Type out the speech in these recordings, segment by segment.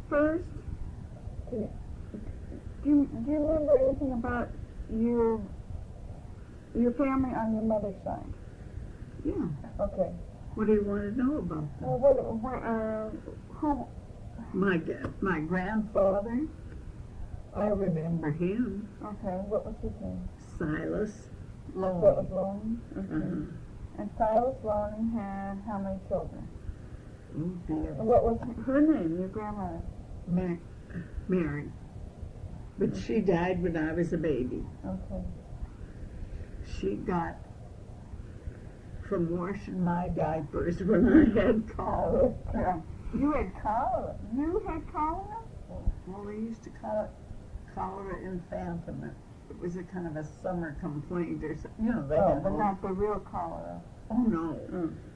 First, do you remember anything about your family on your mother's side? Yeah. Okay. What do you want to know about them? Well, who? My grandfather, I remember him. Okay, what was his name? Silas What was Loney. Loney? Okay. Uh-huh. And Silas Loney had how many children? Oh dear. What was her name, your grandmother? Mary. But she died when I was a baby. Okay. She got from washing my diapers when I had cholera. Yeah. You had cholera? You had cholera? Well, they used to call it cholera infantum. It was a kind of a summer complaint or something. You know, they had but not the real cholera. Oh, no.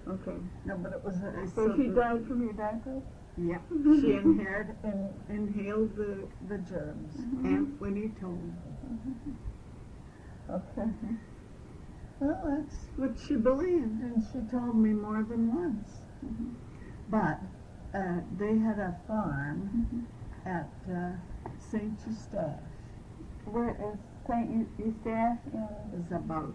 Okay. No, but it was a So she died from your diapers? Yeah. She inhaled the germs. Aunt Winnie told me. Okay. Well, that's what she believed, and she told me more than once. But they had a farm at St. Eustache. Where is St. Eustache? It's about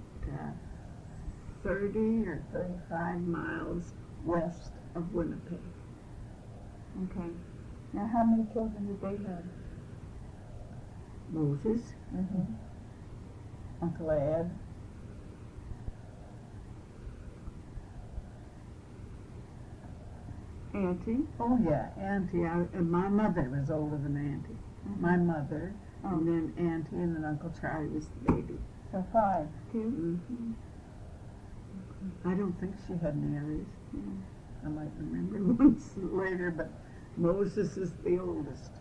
30 or 35 miles west of Winnipeg. Okay. Now, how many children did they have? Moses, Uncle Ed, Auntie? oh yeah, Auntie. And my mother was older than Auntie. My mother, and then Auntie, and then Uncle Charlie was the baby. So 5. 2? I don't think she had Marys. I might remember once later, but Moses is the oldest.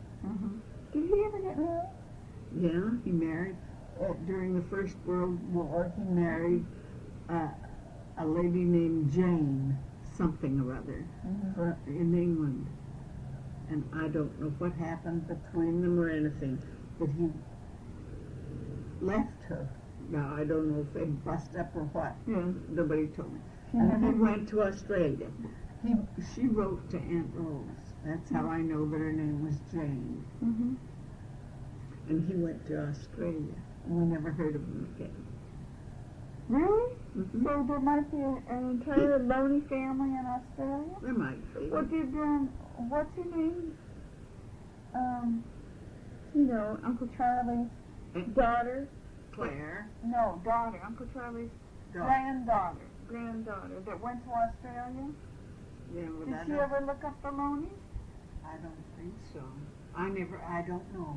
Did he ever get married? Yeah, he married. During the First World War, he married a lady named Jane something or other in England. And I don't know what happened between them or anything, but he left her. Now, I don't know if they bust up or what. Yeah. Nobody told me. And he went to Australia. She wrote to Aunt Rose. That's how I know that her name was Jane. And he went to Australia. And we never heard of him again. Really? So there might be an entire Loney family in Australia? There might be. What did, what's your name? You know, Uncle Charlie's daughter? Claire. No, daughter. Uncle Charlie's granddaughter that went to Australia? Yeah, well, Did she ever look up the Loneys? I don't think so. I don't know.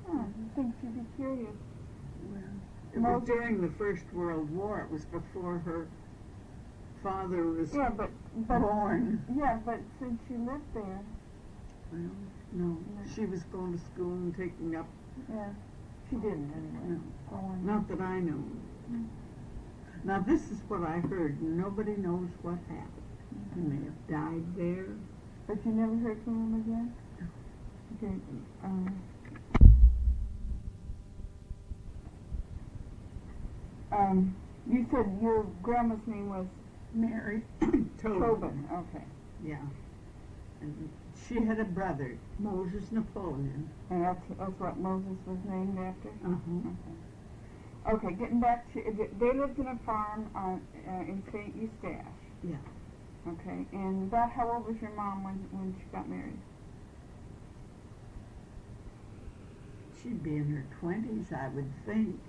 I think she'd be curious. Well, it was during the First World War. It was before her father was born. Yeah, but since she lived there. Well, no. She was going to school and taking up. Yeah, she didn't anyway. No. Not that I know. Now, this is what I heard. Nobody knows what happened. He may have died there. But you never heard from him again? Okay. You said your grandma's name was Mary Tobin. Okay. Yeah. And she had a brother, Moses Napoleon. And that's what Moses was named after? Okay, getting back to, they lived in a farm in St. Eustache. Yeah. Okay, and about how old was your mom when she got married? She'd be in her 20s, I would think.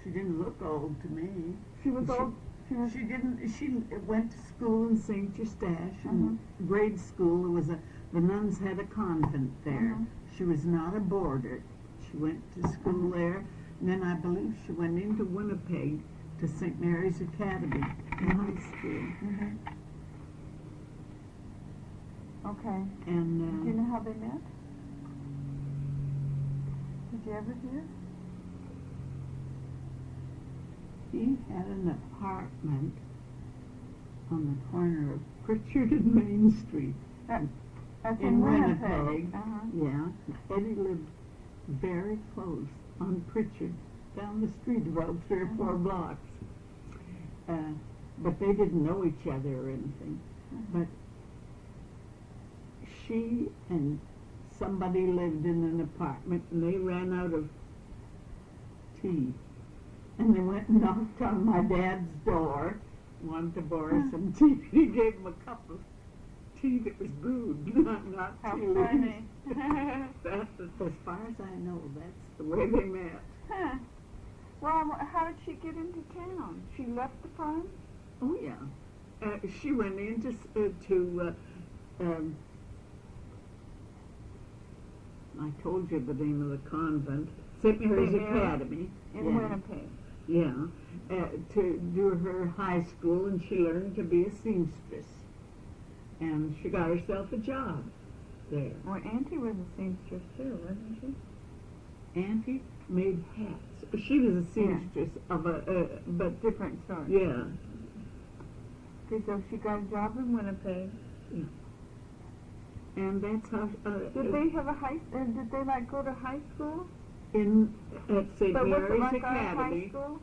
She didn't look old to me. She was old? She didn't. She went to school in St. Eustache, in grade school. The nuns had a convent there. She was not a boarder. She went to school there, and then I believe she went into Winnipeg to St. Mary's Academy in high school. Okay. And do you know how they met? Did you ever hear? He had an apartment on the corner of Pritchard and Main Street That's in Winnipeg. Winnipeg. Yeah. Eddie lived very close on Pritchard, down the street about 3 or 4 blocks. But they didn't know each other or anything. But she and somebody lived in an apartment, and they ran out of tea. And they went and knocked on my dad's door, wanted to borrow some tea. He gave them a cup of tea that was brewed, not How tea funny. That, as far as I know, that's the way they met. Huh. Well, how did she get into town? She left the farm? Oh yeah, she went into I told you the name of the convent, St. Mary's St. Mary's. Academy. In Yeah. Winnipeg. Yeah, to do her high school, and she learned to be a seamstress. And she got herself a job there. Well, Auntie was a seamstress too, wasn't she? Auntie made hats. She was a seamstress of but Different sort. yeah. Okay, so she got a job in Winnipeg. And that's how. Did they have a did they like go to high school? At St. But was it Mary's like our high Academy? school?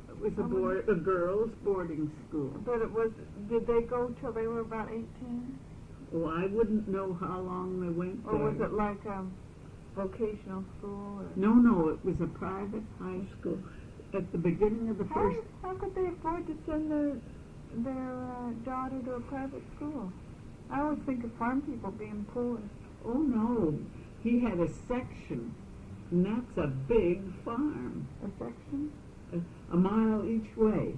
It was a girls' boarding school. But did they go till they were about 18? Well, I wouldn't know how long they went Or there. was it like vocational school? Or No, it was a private high school. At the beginning of the first, how could they afford to send their daughter to a private school? I always think of farm people being poor. oh no, he had a section, and that's a big farm, A section? a mile each way.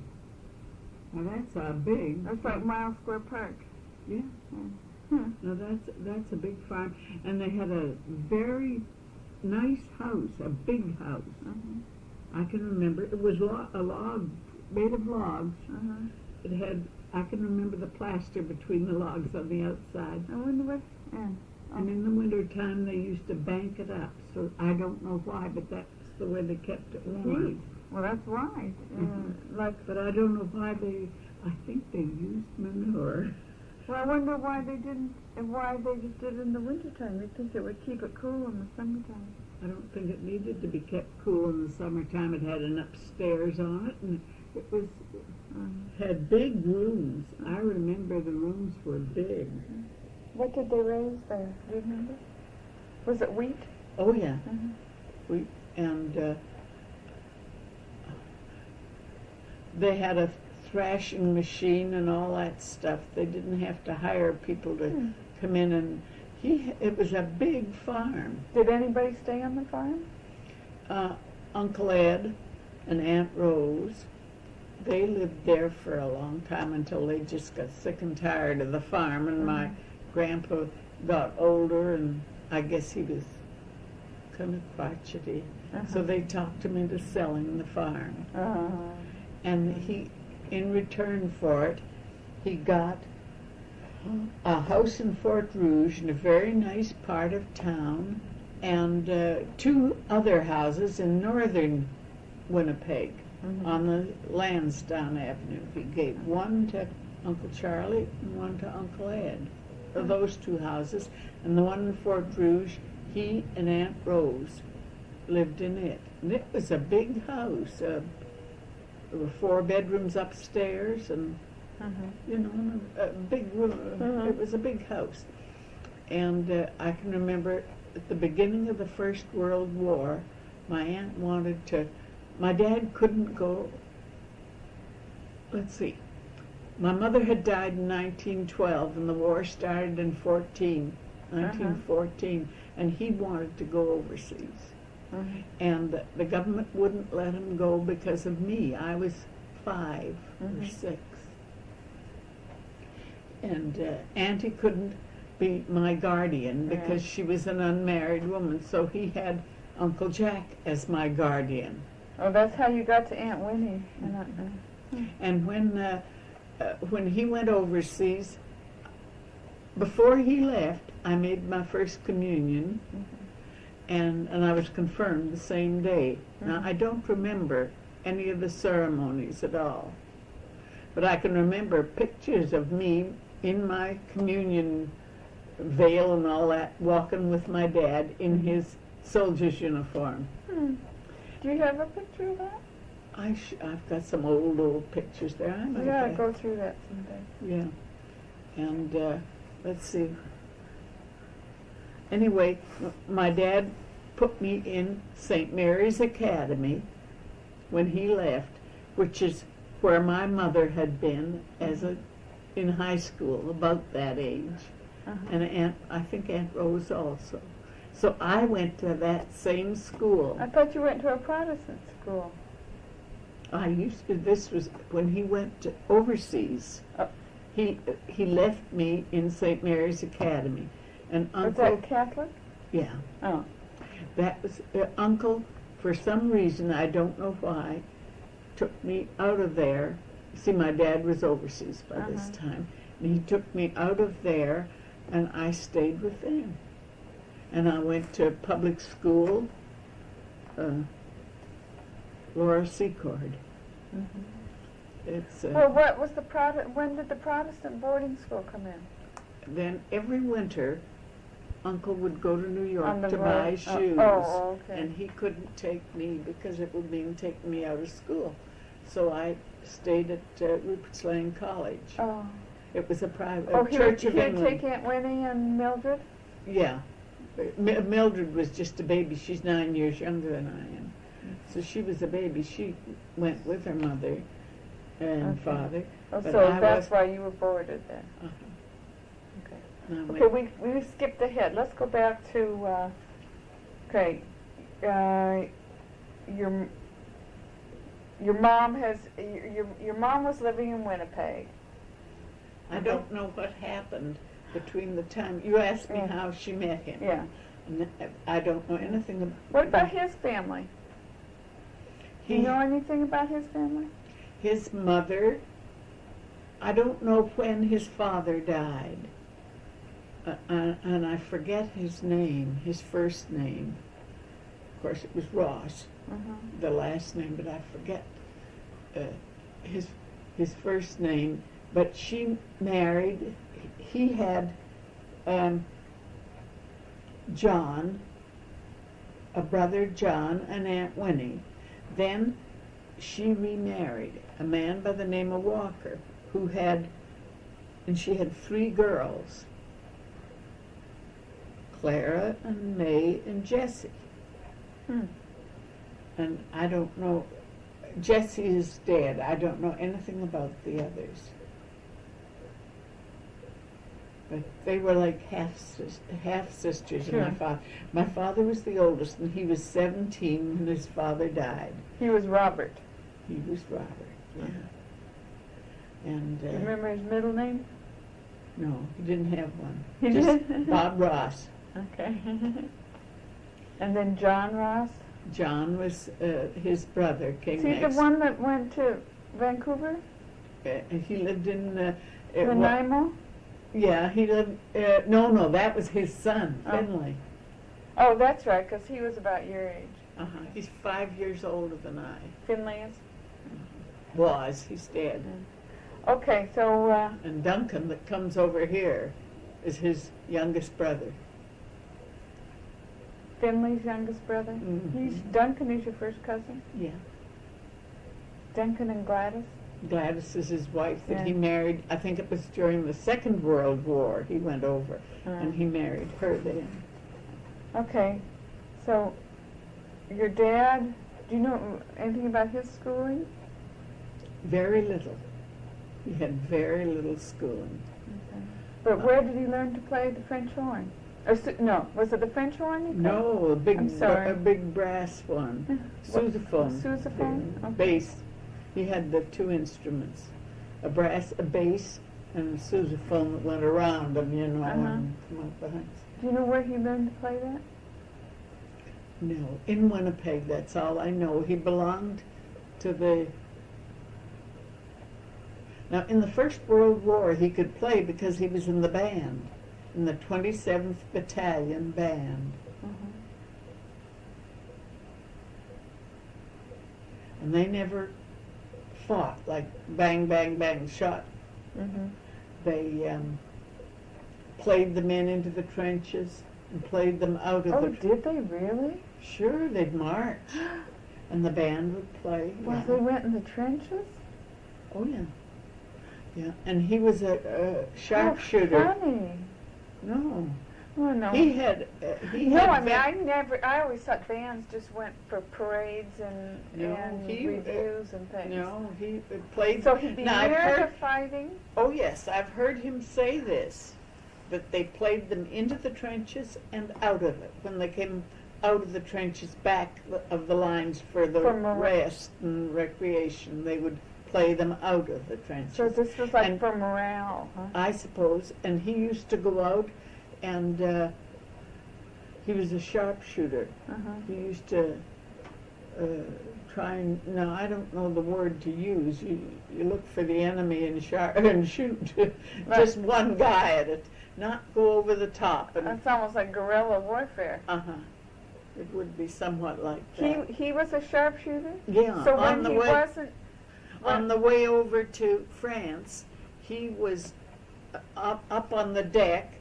Now that's a big. That's like Mile Square Park. Yeah. Hmm. Now that's a big farm, and they had a very nice house, a big house. Uh-huh. I can remember it was a log made of logs. Uh-huh. It had, I can remember the plaster between the logs on the outside. I wonder what. Yeah. And in the winter time they used to bank it up. So I don't know why, but that's the way they kept it warm. Heat. Well, that's why. But I don't know why I think they used manure. Well, I wonder why they just did it in the wintertime. You'd think it would keep it cool in the summertime. I don't think it needed to be kept cool in the summertime. It had an upstairs on it, and it was had big rooms. I remember the rooms were big. What did they raise there? Do you remember? Was it wheat? Oh yeah, Mm-hmm. and they had a thrashing machine and all that stuff. They didn't have to hire people to come in, and it was a big farm. Did anybody stay on the farm? Uncle Ed and Aunt Rose, they lived there for a long time until they just got sick and tired of the farm, and my grandpa got older, and I guess he was kind of crotchety. So they talked him into selling the farm. And he, in return for it, he got a house in Fort Rouge in a very nice part of town, and 2 other houses in northern Winnipeg on the Lansdowne Avenue. He gave one to Uncle Charlie and one to Uncle Ed. Those 2 houses, and the one in Fort Rouge, he and Aunt Rose lived in it. And it was a big house. There were 4 bedrooms upstairs, and a big room. It was a big house. And I can remember at the beginning of the First World War, my aunt wanted to. My dad couldn't go. Let's see. My mother had died in 1912, and the war started in 1914, and he wanted to go overseas. And the government wouldn't let him go because of me. I was 5 or 6. And Auntie couldn't be my guardian because she was an unmarried woman, so he had Uncle Jack as my guardian. Oh, that's how you got to Aunt Winnie. And when he went overseas, before he left, I made my first communion, and I was confirmed the same day. Now, I don't remember any of the ceremonies at all, but I can remember pictures of me in my communion veil and all that, walking with my dad in his soldier's uniform. Do you have a picture of that? I've got some old pictures there. I might We gotta have. go through that someday. Yeah. And let's see. Anyway, my dad put me in St. Mary's Academy when he left, which is where my mother had been in high school, about that age. And I think Aunt Rose also. So I went to that same school. I thought you went to a Protestant school. This was when he went overseas. Oh. He left me in St. Mary's Academy. And Was Uncle, that Catholic? yeah, Oh. that was Uncle, for some reason, I don't know why, took me out of there. See, my dad was overseas by this time. And he took me out of there, and I stayed with them. And I went to public school, Laura Secord. It's Well, what was the when did the Protestant boarding school come in? Then every winter, Uncle would go to New On York the to road. buy shoes, Okay. and he couldn't take me because it would mean taking me out of school. So I stayed at Rupert's Lane College. Oh. It was a private he Church of would England. take Aunt Winnie and Mildred? Yeah. Mildred was just a baby. She's 9 years younger than I am. So she was a baby. She went with her mother and father. Oh, But so I that's was- why you were boarded there. Okay. And I Okay, went- we skipped ahead. Let's go back to, your mom your mom was living in Winnipeg. I don't know what happened between the time you asked me Yeah. how she met him. Yeah. And I don't know anything about. What about his family? Do you know anything about his family? His mother. I don't know when his father died, and I forget his name, his first name. Of course, it was Ross, the last name, but I forget his first name. But she married. He had John, a brother John, and Aunt Winnie. Then she remarried a man by the name of Walker, and she had 3 girls, Clara and May and Jessie. And I don't know, Jessie is dead. I don't know anything about the others. But they were like half sisters of my Sure. father. My father was the oldest, and he was 17 when his father died. He was Robert. He was Robert, yeah. And Do you remember his middle name? no, he didn't have one. He Just did? Bob Ross. Okay. And then John Ross? John was his brother, came Is he the next. one that went to Vancouver? He lived in Nanaimo? yeah, he lived. No, that was his son, Oh. Finley. Oh, that's right, because he was about your age. He's 5 years older than I Finley is? was. He's dead. Okay, so, And Duncan, that comes over here, is his youngest brother. Finley's youngest brother? Mhm. Duncan is your first cousin? Yeah. Duncan and Gladys? Gladys is his wife that Yeah. he married. I think it was during the Second World War he went over, and he married her then. Okay, so your dad, do you know anything about his schooling? Very little. He had very little schooling. But where did he learn to play the French horn? Or no, was it the French horn? you played? No, I'm sorry. a big brass one. Sousaphone. Sousaphone? The Okay. bass. He had the 2 instruments, a bass, and a sousaphone that went around him, and come up behind. Do you know where he learned to play that? No, in Winnipeg, that's all I know. He belonged to the... Now, in the First World War, he could play because he was in the band, in the 27th Battalion Band. And they never fought, like bang, bang, bang, shot. They played the men into the trenches and played them out of Oh, the... did they really? Sure, they'd march, and the band would play. Well, yeah. they went in the trenches? Oh, yeah. Yeah, and he was a sharpshooter. How funny. No, Oh, no. He had. No, I mean, I always thought bands just went for parades and reviews and things. No, he played. So he'd be near the fighting? Oh, yes, I've heard him say this, that they played them into the trenches and out of it. When they came out of the trenches, back of the lines for the rest and recreation, they would play them out of the trenches. So this was like for morale, huh? I suppose. And he used to go out, and he was a sharpshooter. He used to try and, now I don't know the word to use. You look for the enemy and shoot just one guy at it, not go over the top. And that's almost like guerrilla warfare. It would be somewhat like that. He was a sharpshooter? Yeah. So when he wasn't... On the way over to France, he was up on the deck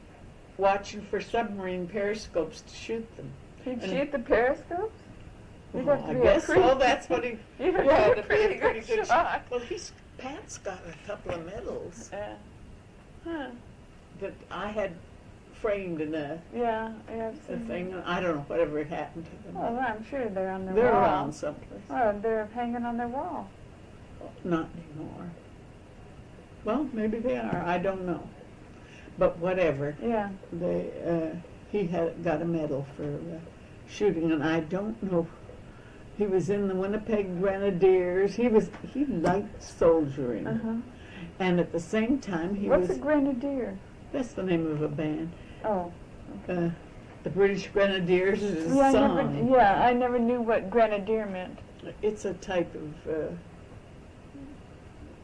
watching for submarine periscopes to shoot them. He'd shoot the periscopes? Well, I guess so. That's what he had to be a pretty good shot. Well, Pat's got a couple of medals that I had framed in a thing. I don't know whatever happened to them. Well, I'm sure they're on their wall. They're wall. around someplace. Oh, they're hanging on their wall. Not anymore. Well, maybe they are. I don't know. But whatever. Yeah. He had got a medal for shooting, and I don't know. He was in the Winnipeg Grenadiers. He liked soldiering, and at the same time What's a grenadier? That's the name of a band. Oh. Okay. The British Grenadiers is a song. I never knew what grenadier meant. It's a type of.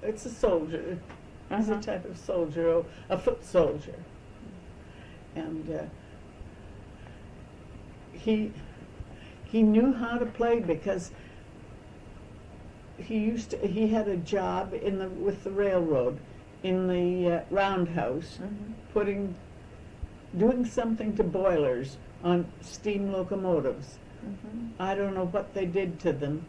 It's a soldier. It's a type of soldier, a foot soldier, and he knew how to play because he had a job with the railroad in the roundhouse, doing something to boilers on steam locomotives. I don't know what they did to them,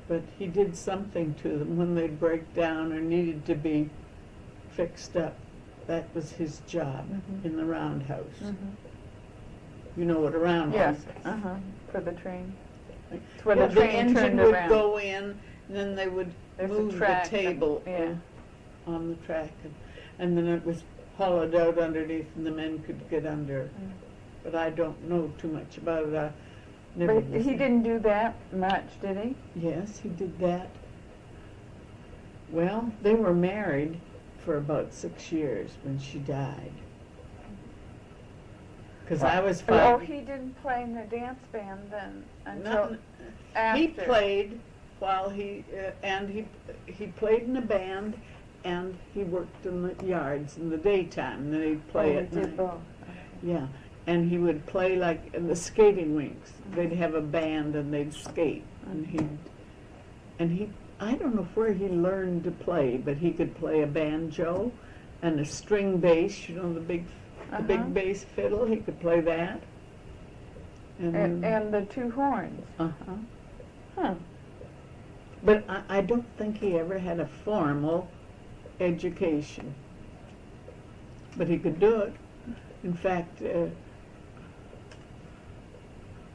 but he did something to them when they'd break down or needed to be fixed up. That was his job in the roundhouse. You know what a roundhouse is? For the train. It's where the train engine would go in, and then they would move the table on the track, and then it was hollowed out underneath, and the men could get under. But I don't know too much about it. But he didn't do that much, did he? Yes, he did that. Well, they were married for about 6 years when she died. Because I was 5. Oh, he didn't play in the dance band then until after. He played while he played in a band, and he worked in the yards in the daytime, and then he'd play at night. Both. Yeah, and he would play like in the skating rinks. They'd have a band and they'd skate, and he I don't know where he learned to play, but he could play a banjo and a string bass, the big bass fiddle. He could play that. And the two horns. But I don't think he ever had a formal education. But he could do it. In fact,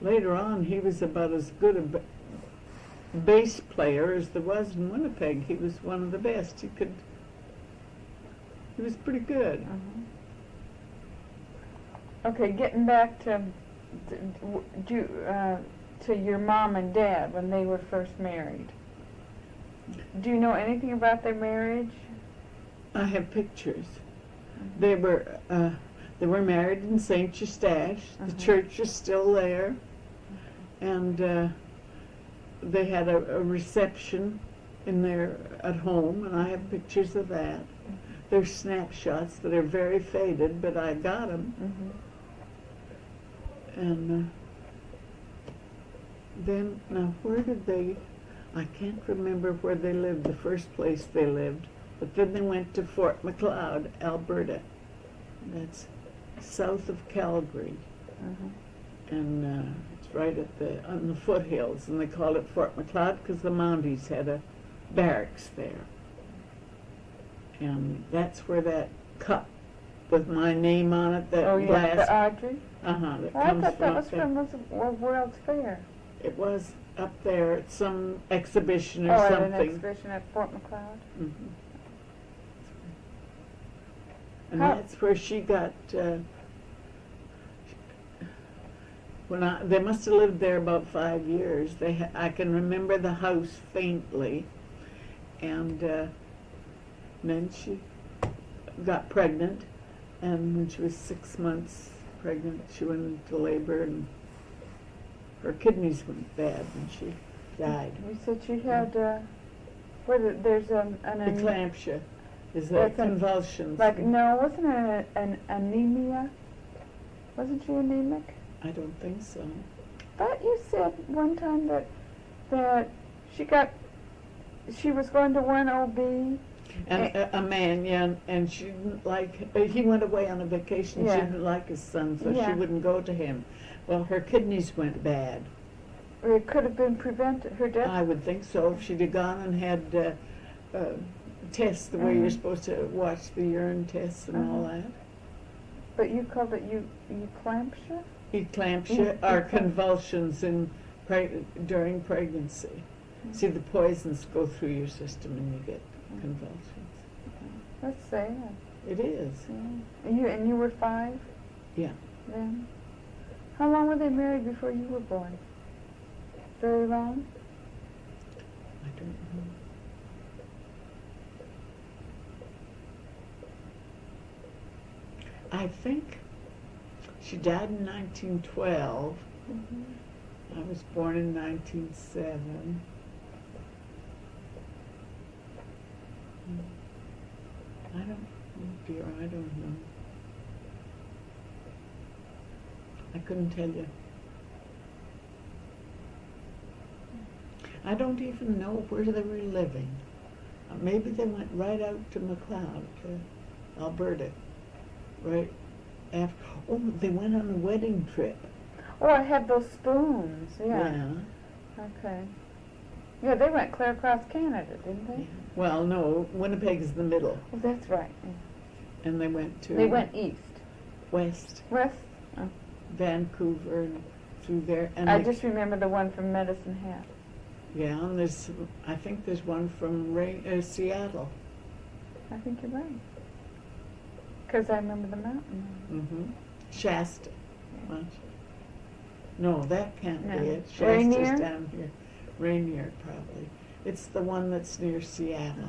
later on, he was about as good a bass player as there was in Winnipeg. He was one of the best. He was pretty good. Okay, getting back to your mom and dad when they were first married. Do you know anything about their marriage? I have pictures. They were married in St. Eustache. The church is still there, and they had a reception at home, and I have pictures of that. They're snapshots that are very faded, but I got them. And then, now where did they, I can't remember where they lived, the first place they lived, but then they went to Fort Macleod, Alberta. That's south of Calgary. And it's right on the foothills, and they called it Fort Macleod because the Mounties had a barracks there. And that's where that cup with my name on it, that Oh, yeah, glass. the Audrey? That Well, I comes thought from that up was there. from the World's Fair. It was up there at some exhibition or Oh, at an something. exhibition at Fort McLeod? Mhm. And How- that's where she got, they must have lived there about 5 years. I can remember the house faintly. And then she got pregnant, and when she was 6 months pregnant, she went into labor, and her kidneys went bad, and she died. You said she had, there's an Eclampsia is That's convulsions. no, wasn't it an anemia? Wasn't she anemic? I don't think so. Thought you said one time that she was going to one OB. And a man, yeah, and she didn't like, he went away on a vacation, Yeah. she didn't like his son, so Yeah. she wouldn't go to him. Well, her kidneys went bad. Or it could have been prevented, her death. I would think so, if she'd have gone and had tests the way you're supposed to watch the urine tests and all that. But you called it eclampsia? Eclampsia are convulsions during pregnancy. See, the poisons go through your system and you get convulsions. That's sad. It is. Yeah. And you were 5 Yeah. then? How long were they married before you were born? Very long? I don't know. I think she died in 1912. I was born in 1907. I don't know. I couldn't tell you. I don't even know where they were living. Maybe they went right out to McLeod, to Alberta, right after. Oh, they went on a wedding trip. Oh, I had those spoons. Yeah. Okay. Yeah, they went clear across Canada, didn't they? Yeah. Well, no, Winnipeg is the middle, Oh, that's right. Yeah. and they went to They went east. west, West? Oh. Vancouver, and through there. And I just remember the one from Medicine Hat. yeah, and I think there's one from Seattle. I think you're right. Because I remember the mountain. Mm-hmm. Shasta. Well, no, that can't No. be it. Shasta's Rainier? down here. Rainier, probably. It's the one that's near Seattle.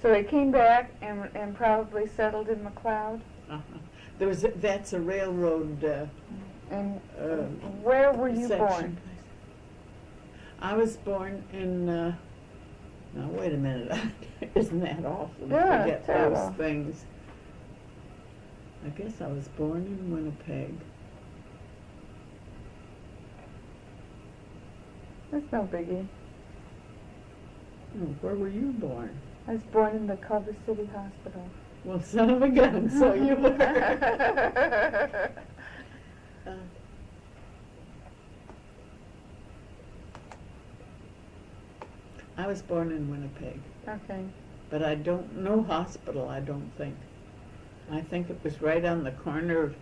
So they came back and probably settled in McLeod. Uh-huh. That's a railroad And where were you section. born? I was born in. Now wait a minute. Isn't that awful to Yeah, forget terrible. those things? I guess I was born in Winnipeg. That's no biggie. Oh, where were you born? I was born in the Culver City Hospital. Well, son of a gun, so you were. I was born in Winnipeg, Okay. but I don't know hospital, I don't think. I think it was right on the corner of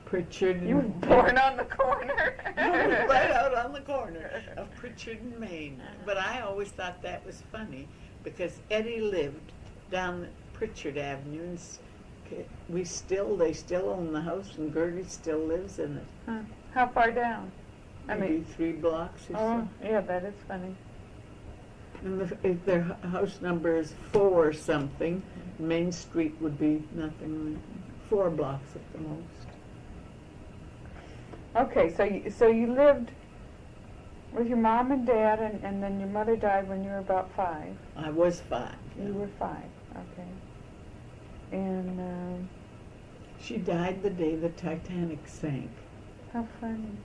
Pritchard and... You were born on the corner. right out on the corner of Pritchard and Maine. But I always thought that was funny because Eddie lived down Pritchard Avenue, and they still own the house, and Gertie still lives in it. Huh. How far down? Maybe 3 blocks or so. Yeah, that is funny. And if their house number is 4 something, Main Street would be nothing, 4 blocks at the most. Okay, so you lived with your mom and dad, and then your mother died when you were about 5. I was 5. Yeah. You were 5, okay. And She died the day the Titanic sank. how funny.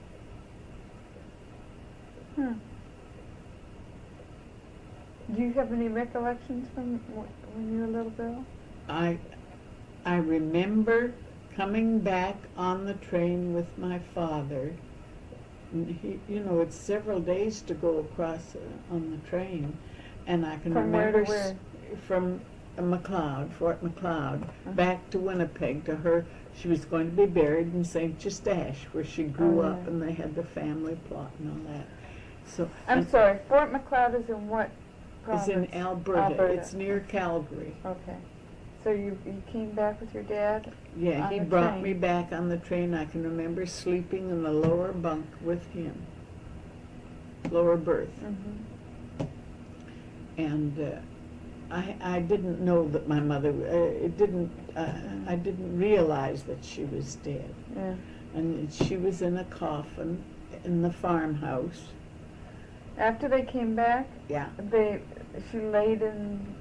Huh. Do you have any recollections from when you were a little girl? I remember coming back on the train with my father. And it's several days to go across on the train, and I can From where to remember where? from Fort McLeod, back to Winnipeg to her. She was going to be buried in St. Eustache, where she grew up, and they had the family plot and all that. So I'm sorry, Fort McLeod is in what province? It's in Alberta. It's near Calgary. Okay. So you came back with your dad? Yeah, he brought me back on the train. I can remember sleeping in the lower bunk with him, lower berth. Mm-hmm. And I didn't know that my mother. I didn't realize that she was dead. Yeah. And she was in a coffin in the farmhouse. After they came back? Yeah. She laid in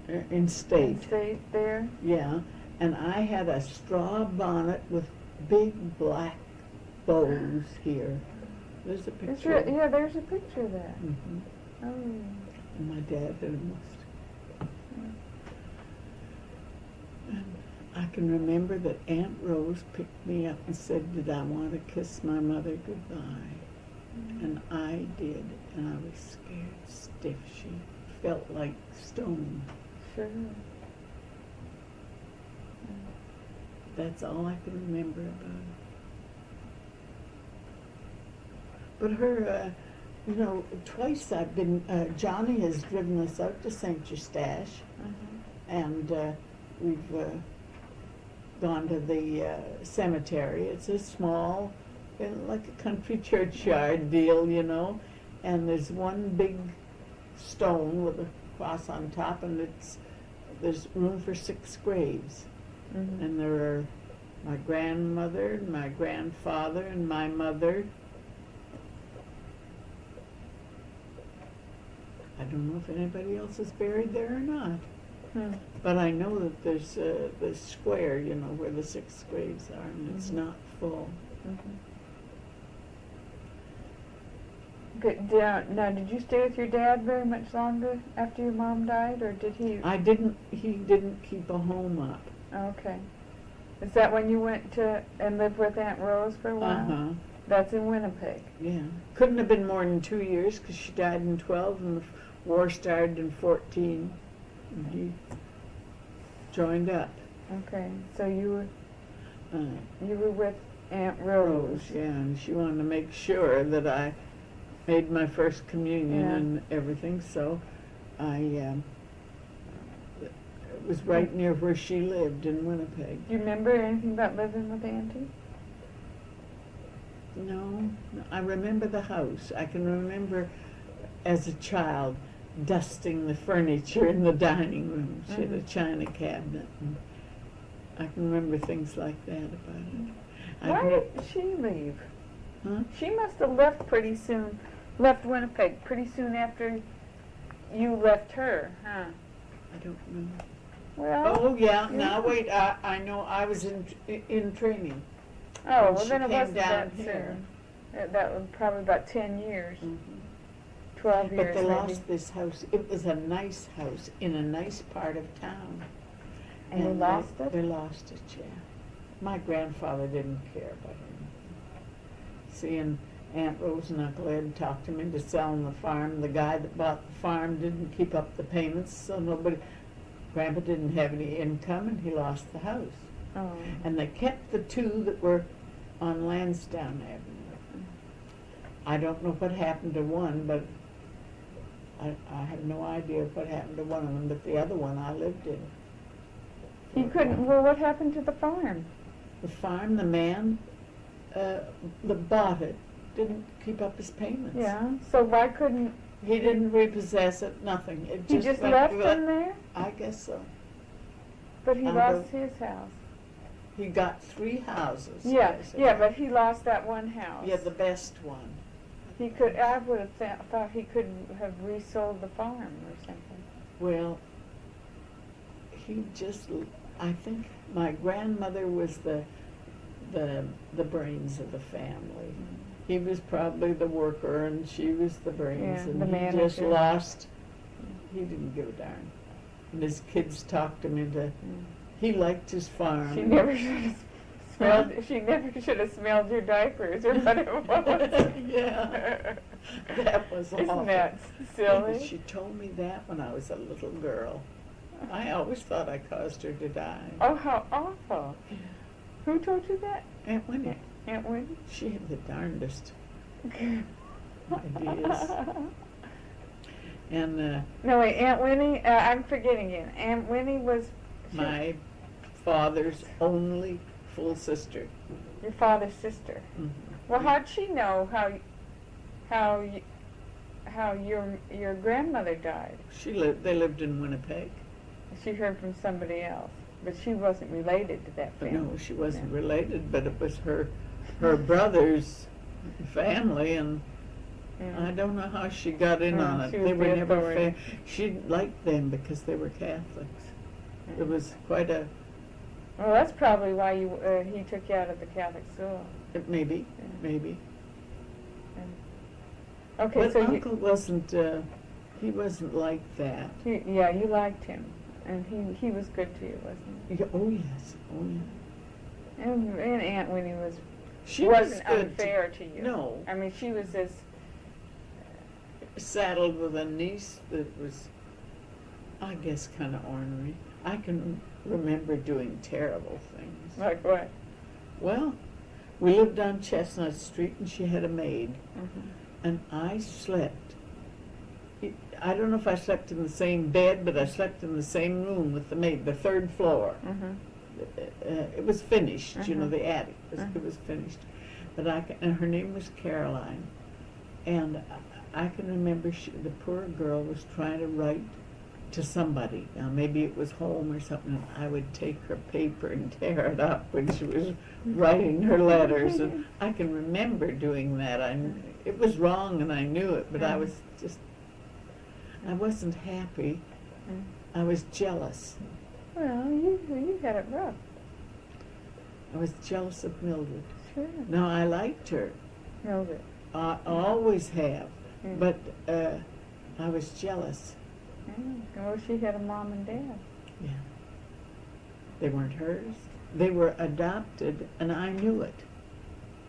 state. In state there? Yeah. And I had a straw bonnet with big black bows here. There's a picture. There's a picture of that. Mm-hmm. Oh. And my dad had a mustache. And I can remember that Aunt Rose picked me up and said, "Did I want to kiss my mother goodbye?" Mm-hmm. And I did, and I was scared stiff. She felt like stone. Sure. That's all I can remember about her. But her, twice I've been, Johnny has driven us out to St. Eustache, and we've gone to the cemetery. It's a small, like a country churchyard deal, and there's one big stone with a cross on top, and there's room for 6 graves. Mm-hmm. And there are my grandmother, and my grandfather, and my mother. I don't know if anybody else is buried there or not. But I know that there's the square, where the 6 graves are, and it's not full. Good. Now, did you stay with your dad very much longer after your mom died, or did he? I didn't. He didn't keep a home up. Okay. Is that when you went to and lived with Aunt Rose for a while? Uh-huh. That's in Winnipeg. Yeah. Couldn't have been more than 2 years, because she died in 12 and the war started in 14. And he joined up. Okay. So you were with Aunt Rose. Yeah, and she wanted to make sure that I made my first communion and everything, so it was right near where she lived in Winnipeg. Do you remember anything about living with Auntie? No, I remember the house. I can remember as a child dusting the furniture in the dining room. She had a china cabinet, and I can remember things like that about it. Why did she leave? Huh? She must have left Winnipeg pretty soon after you left her, huh? I don't know. Well. Oh yeah. Now wait. I know. I was in training. Oh, well then it wasn't down that here. soon. That was probably about 10 years. 12 years. But they maybe. lost this house. It was a nice house in a nice part of town. And they lost it? They lost it, yeah. My grandfather didn't care about it. See, and Aunt Rose and Uncle Ed talked him into selling the farm. The guy that bought the farm didn't keep up the payments, so Grandpa didn't have any income, and he lost the house. Oh. And they kept the 2 that were on Lansdowne Avenue. I don't know what happened to one, but I have no idea what happened to one of them, but the other one I lived in. He couldn't, well, what happened to the farm? The farm, the man that bought it didn't keep up his payments. Yeah, so why couldn't... He didn't repossess it, nothing. He just left him there? I guess so. But he lost his house. He got 3 houses. Yeah, but he lost that one house. Yeah, the best one. He could. I would have thought he could have resold the farm or something. Well, he just. I think my grandmother was the brains of the family. He was probably the worker, and she was the brains, and the he manager. just lost. He didn't give a darn, and his kids talked him into. He liked his farm. She never should have smelled. She never should have smelled your diapers or whatever it was. Yeah, that was awful. Isn't that silly? She told me that when I was a little girl. I always thought I caused her to die. Oh, how awful. Who told you that? Aunt Winnie. Aunt Winnie? She had the darndest ideas. And No, wait, Aunt Winnie? I'm forgetting you. Aunt Winnie was... my father's only full sister. Your father's sister. Mm-hmm. Well, how'd she know how your grandmother died? They lived in Winnipeg. She heard from somebody else, but she wasn't related to that But family. no, she wasn't related, but it was her brother's family, and I don't know how she got in on it. She was They were the never authority. she liked them because they were Catholics. It was quite a Well, that's probably why he took you out of the Catholic school. maybe. Okay, But so Uncle wasn't. He wasn't like that. you liked him, and he was good to you, wasn't he? Yeah, oh yes. Oh yeah. And Aunt Winnie She wasn't was good unfair to you. No. I mean, she was as saddled with a niece that was, I guess, kind of ornery. I can remember doing terrible things. like what? Well, we lived on Chestnut Street, and she had a maid, Mm-hmm. and I slept. I don't know if I slept in the same bed, but I slept in the same room with the maid, the third floor. Mm-hmm. It was finished, you know, Mhm. the attic. It was finished. But and her name was Caroline. And I can remember the poor girl was trying to write to somebody. Now, maybe it was home or something, and I would take her paper and tear it up when she was writing her letters. And I can remember doing that. It was wrong, and I knew it, but I wasn't happy. I was jealous. Well, you had it rough. I was jealous of Mildred. Sure. No, I liked her. Mildred. I always have. Mm. But I was jealous. Well, she had a mom and dad. Yeah. They weren't hers. They were adopted, and I knew it.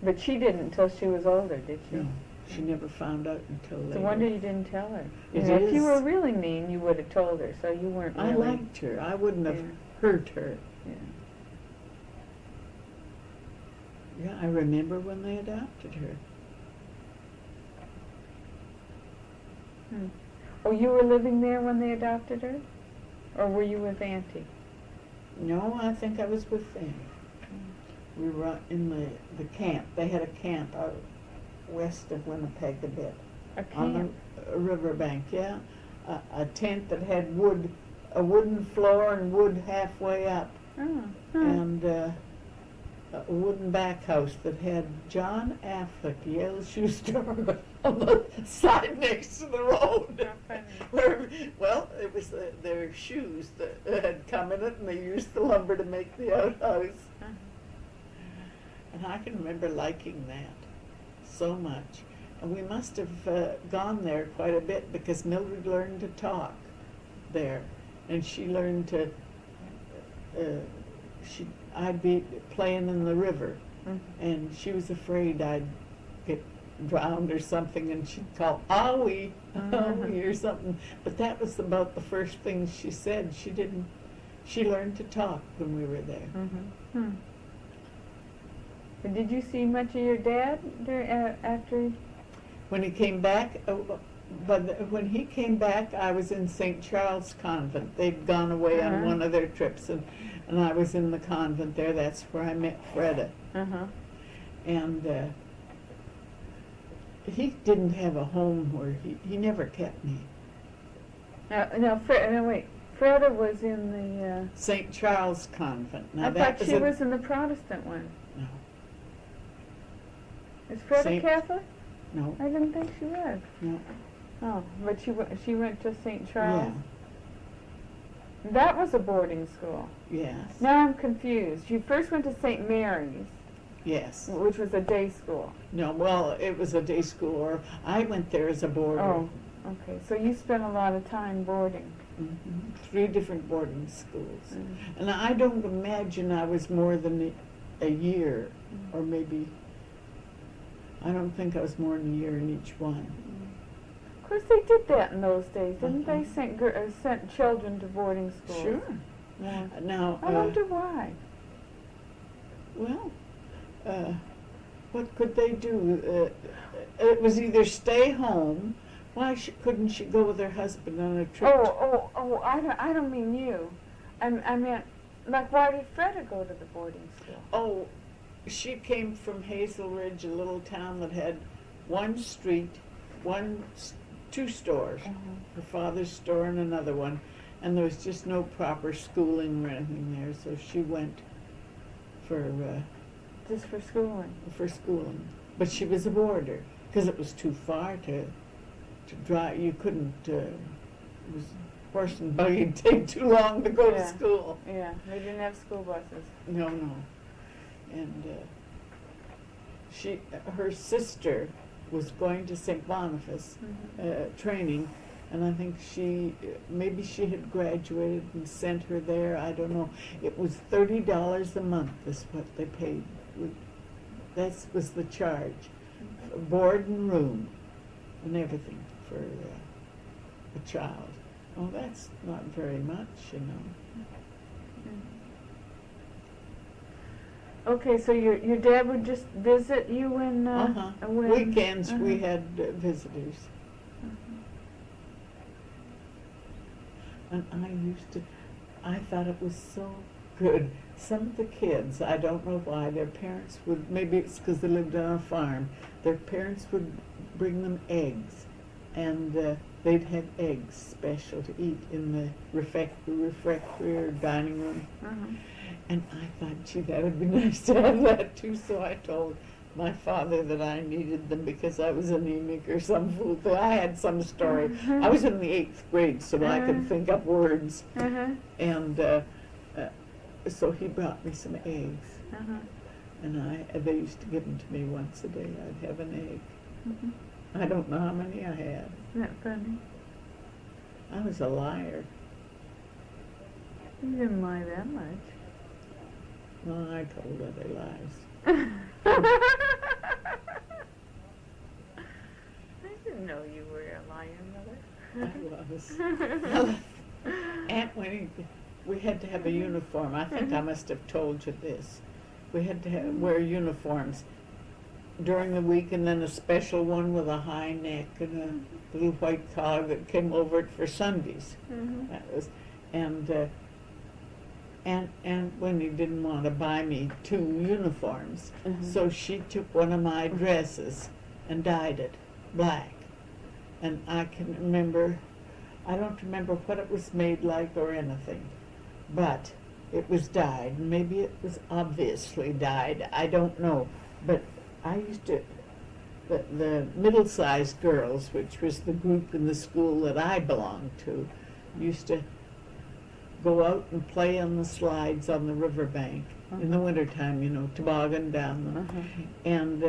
But she didn't until she was older, did she? No, she never found out until later. It's a wonder you didn't tell her. It If you is. were really mean, you would have told her, so you weren't really... I liked her. I wouldn't have hurt her. Yeah. Yeah, I remember when they adopted her. Oh, you were living there when they adopted her? Or were you with Auntie? No, I think I was with them. We were in the camp. They had a camp out west of Winnipeg a bit. A camp? On the riverbank, yeah. A tent that had a wooden floor and wood halfway up. Oh. And a wooden back house that had John Affleck Yale Shoe Store on the side next to the road. How funny. Well, it was their shoes that had come in it, and they used the lumber to make the outhouse. Uh-huh. And I can remember liking that so much. And we must have gone there quite a bit because Mildred learned to talk there, and she learned to. I'd be playing in the river, and she was afraid I'd get drowned or something, and she'd call "Owie, owie" or something. But that was about the first thing she said. She learned to talk when we were there. Mm-hmm. Did you see much of your dad after? When he came back, when he came back, I was in St. Charles Convent. They'd gone away on one of their trips, and I was in the convent there. That's where I met Freda. And he didn't have a home where he never kept me. No, wait. Freda was in the... St. Charles Convent. Now I that thought she was in the Protestant one. No. Is Freda Catholic? No. I didn't think she was. No. Oh, but she went to St. Charles? Yeah. That was a boarding school. Yes. Now I'm confused. You first went to St. Mary's. Yes. Which was a day school. No, well, it was a day school, or I went there as a boarder. Oh, okay. So you spent a lot of time boarding. 3 different boarding schools. And I don't imagine I was more than a year, or maybe, I don't think I was more than a year in each one. course, they did that in those days, didn't they? Sent children to boarding schools. Sure. Yeah. Now, I wonder why. well, what could they do? It was either stay home. Why couldn't she go with her husband on a trip? Oh! I don't mean you. I meant, like, why did Freda go to the boarding school? Oh, she came from Hazel Ridge, a little town that had one street, two stores, her father's store and another one, and there was just no proper schooling or anything there, so she went for Just for schooling. But she was a boarder because it was too far to drive. You couldn't. It was horse and buggy. It'd take too long to go to school. Yeah, they didn't have school buses. No, and her sister was going to St. Boniface training, and I think maybe she had graduated and sent her there. I don't know. It was $30 a month is what they paid. That was the charge, board and room, and everything for a child. Oh, that's not very much, you know. Okay, so your dad would just visit you when weekends we had visitors. And I thought it was so good. Some of the kids, I don't know why, their parents would, maybe it's because they lived on a farm, their parents would bring them eggs, and they'd have eggs special to eat in the refectory or dining room. And I thought, gee, that would be nice to have that too, so I told my father that I needed them because I was anemic or some fool thing. I had some story. I was in the 8th grade, so I could think up words. And so he brought me some eggs. And they used to give them to me once a day. I'd have an egg. I don't know how many I had. Isn't that funny? I was a liar. You didn't lie that much. Well, I told other lies. I didn't know you were a liar, Mother. I was. Aunt Winnie, we had to have a uniform. I think I must have told you this. We had to wear uniforms during the week, and then a special one with a high neck and a little white collar that came over it for Sundays. That was, and Winnie didn't want to buy me 2 uniforms, so she took one of my dresses and dyed it black. And I don't remember what it was made like or anything, but it was dyed. Maybe it was obviously dyed, I don't know. But I used to, the middle-sized girls, which was the group in the school that I belonged to, used to go out and play on the slides on the riverbank in the wintertime, you know, toboggan down them. And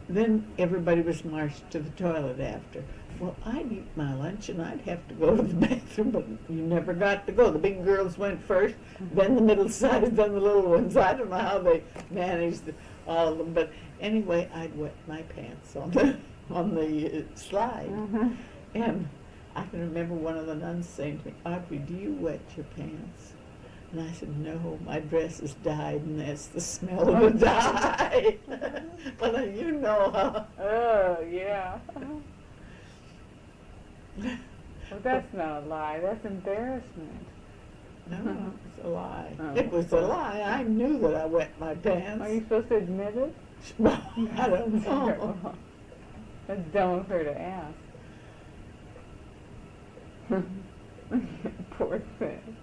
then everybody was marched to the toilet after. Well, I'd eat my lunch and I'd have to go to the bathroom, but you never got to go. The big girls went first, then the middle-sized, then the little ones. I don't know how they managed all of them, but anyway, I'd wet my pants on the slide. And I can remember one of the nuns saying to me, Audrey, do you wet your pants? And I said, no, my dress is dyed, and that's the smell of the dye. Well, you know how. Oh, yeah. Well, that's not a lie. That's embarrassment. No, it's a lie. It was a lie. I knew that I wet my pants. Are you supposed to admit it? I don't know. That's dumb of her to ask. Poor thing.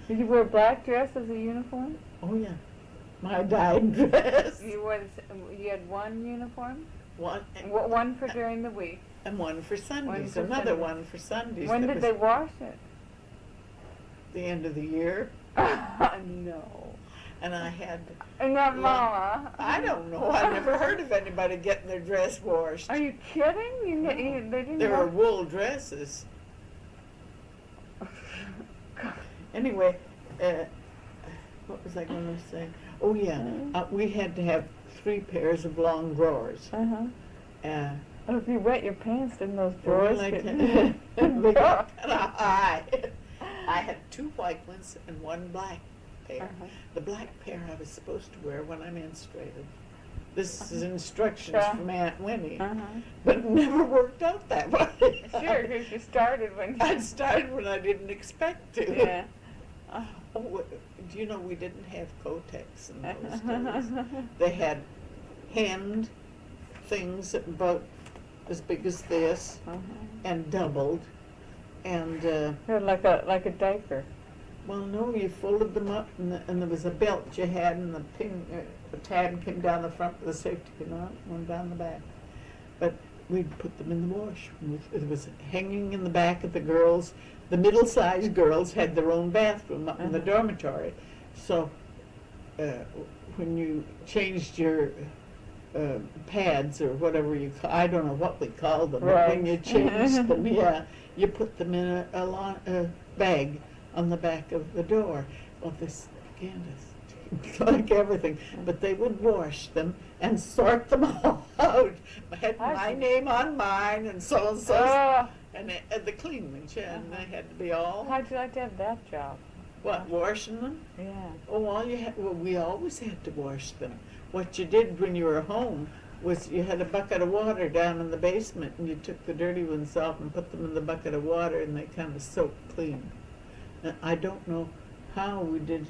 Did you wear a black dress as a uniform? Oh, yeah. My dyed dress. You had one uniform? One for during the week. And one for Sundays. For Another Sundays. one for Sundays. When did they wash it? The end of the year. No. And I had. And not Mama. I don't know. I never heard of anybody getting their dress washed. Are you kidding? They didn't. There were wool dresses. Anyway, what was I going to say? Oh yeah, we had to have 3 pairs of long drawers. Oh, if you wet your pants, then those Well, drawers I get... they got kind of high. I had 2 white ones and 1 black pair. The black pair I was supposed to wear when I menstruated. This is instructions from Aunt Winnie, but it never worked out that way. Sure, because you started when... I started when I didn't expect to. Yeah. Oh, do you know we didn't have Kotex in those days? They had hemmed things about as big as this and doubled, and They're like a diaper. well, no, you folded them up, and there was a belt you had, and the tab came down the front with the safety pin on it, one down the back. But we'd put them in the wash. It was hanging in the back of the girls. The middle-sized girls had their own bathroom up in the dormitory. So when you changed your pads or whatever you call, I don't know what we called them, but when you changed them, you put them in a bag on the back of the door. Well, this, again, is like everything, but they would wash them and sort them all out. I had my name on mine and so-and-so, and the cleaners, and they had to be all... How'd you like to have that job? What, washing them? Yeah. Oh, well, we always had to wash them. What you did when you were home was you had a bucket of water down in the basement, and you took the dirty ones off and put them in the bucket of water, and they kind of soaked clean. I don't know how we did.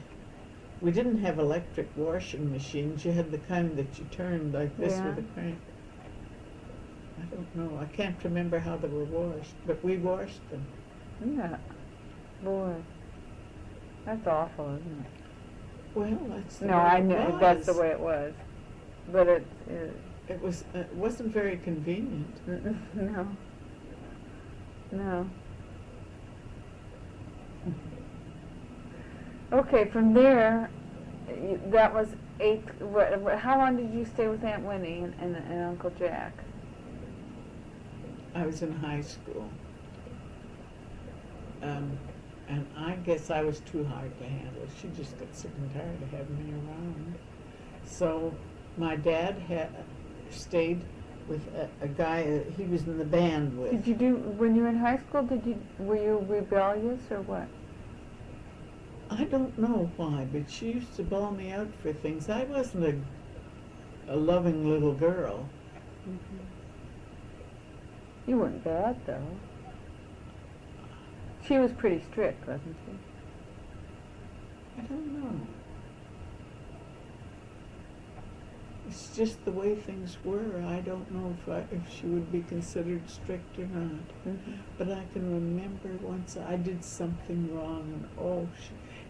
We didn't have electric washing machines. You had the kind that you turned like this with a crank. I don't know. I can't remember how they were washed, but we washed them. Yeah. Boy. That's awful, isn't it? Well, that's the No, way I it know was. that's the way it was. But it wasn't very convenient. no. No. Okay, from there, that was 8th. How long did you stay with Aunt Winnie and Uncle Jack? I was in high school. And I guess I was too hard to handle. She just got sick and tired of having me around. So my dad stayed with a guy he was in the band with. Did you do, when you were in high school, were you rebellious or what? I don't know why, but she used to bawl me out for things. I wasn't a loving little girl. You weren't bad, though. She was pretty strict, wasn't she? I don't know. It's just the way things were. I don't know if she would be considered strict or not. But I can remember once I did something wrong, and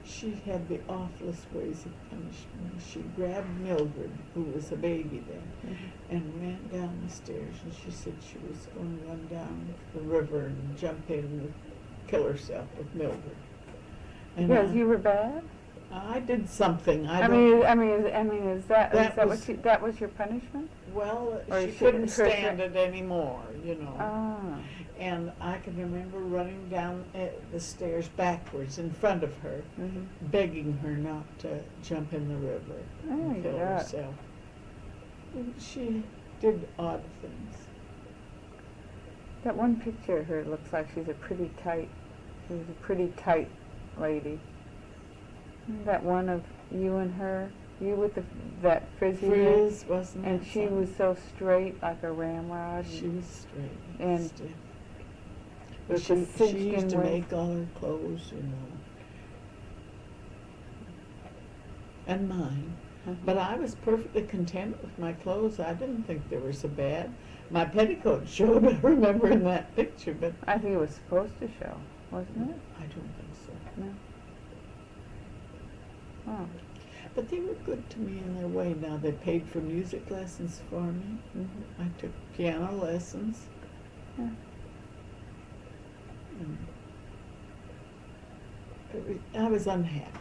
she had the awfulest ways of punishing me. She grabbed Mildred, who was a baby then, and ran down the stairs, and she said she was going to run down the river and jump in and kill herself with Mildred. And Because you were bad? I did something. I mean, is that was your punishment? Well, Or she couldn't stand it anymore, you know. Ah. And I can remember running down the stairs backwards in front of her, begging her not to jump in the river and kill herself. And she did odd things. That one picture of her looks like she was a pretty tight lady. That one of you and her, you with that frizzy hair, Frizz, wasn't and that she something? was so straight like a ramrod. She was straight and stiff. with But the she cinched used to in make all her clothes, you know, and mine. But I was perfectly content with my clothes. I didn't think they were so bad. My petticoat showed, I remember in that picture, but I think it was supposed to show, wasn't it? I don't think so. No. Oh. But they were good to me in their way. Now they paid for music lessons for me. I took piano lessons. Yeah. I was unhappy.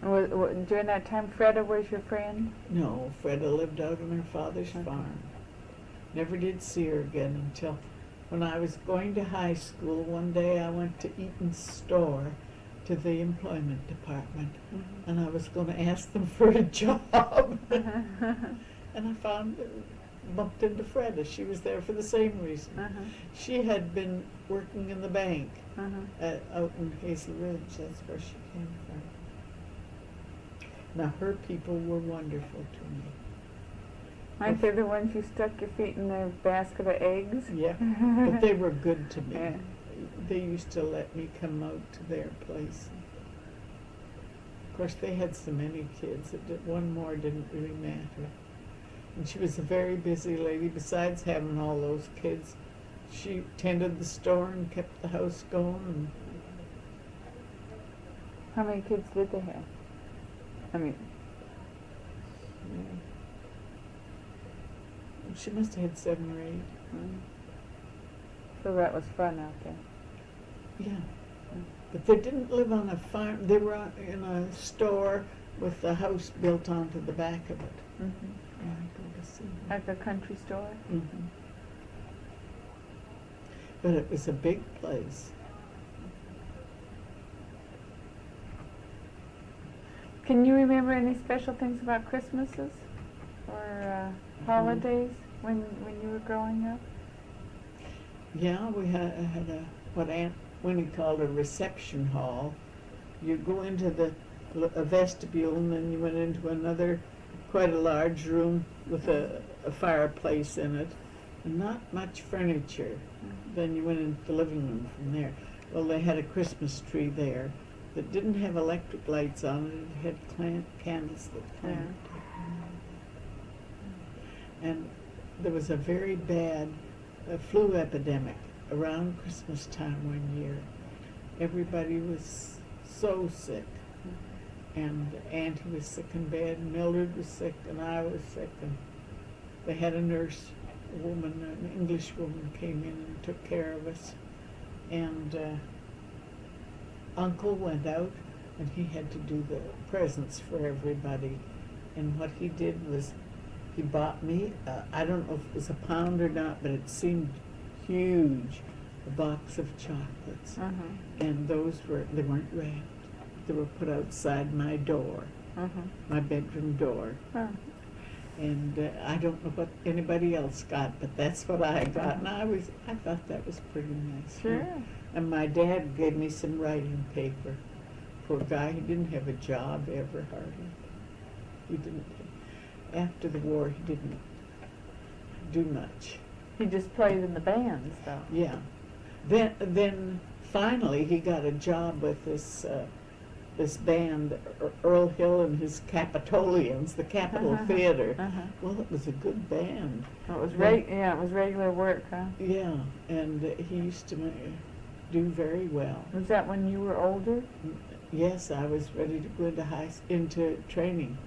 During that time, Freda was your friend? No, Freda lived out on her father's farm. Never did see her again until when I was going to high school. One day I went to Eaton's store, to the employment department, and I was going to ask them for a job. and I found, bumped into Freda. She was there for the same reason. She had been working in the bank out in Hazel Ridge. That's where she came from. Now, her people were wonderful to me. Aren't they the ones you stuck your feet in their basket of eggs? Yeah, but they were good to me. Yeah. They used to let me come out to their place. Of course, they had so many kids that one more didn't really matter. And she was a very busy lady. Besides having all those kids, she tended the store and kept the house going. How many kids did they have? I mean, Yeah. She must have had 7 or 8. so that was fun out there. Yeah. But they didn't live on a farm. They were in a store with the house built onto the back of it. Yeah, I go to see them. Like a country store? But it was a big place. Can you remember any special things about Christmases or holidays when you were growing up? Yeah, we had what Aunt Winnie called a reception hall. You go into a vestibule, and then you went into another, quite a large room with a fireplace in it, and not much furniture. Then you went into the living room from there. Well, they had a Christmas tree there that didn't have electric lights on it. It had candles that clamped. And there was a very bad flu epidemic around Christmas time one year. Everybody was so sick. And Auntie was sick in bed, Mildred was sick, and I was sick. And they had a nurse, a woman, an English woman, came in and took care of us. And Uncle went out, and he had to do the presents for everybody. And what he did was he bought me, I don't know if it was a pound or not, but it seemed huge, a box of chocolates. And they weren't wrapped. They were put outside my door, my bedroom door. And I don't know what anybody else got, but that's what I got. And I thought that was pretty nice. Sure. And my dad gave me some writing paper. Poor guy, he didn't have a job ever, hardly. He didn't. After the war, he didn't do much. He just played in the bands, though. Yeah. Then finally, he got a job with this band, Earl Hill and his Capitolians, the Capitol Theater. Well, it was a good band. It was it was regular work, huh? Yeah, and he used to do very well. Was that when you were older? Yes, I was ready to go into training.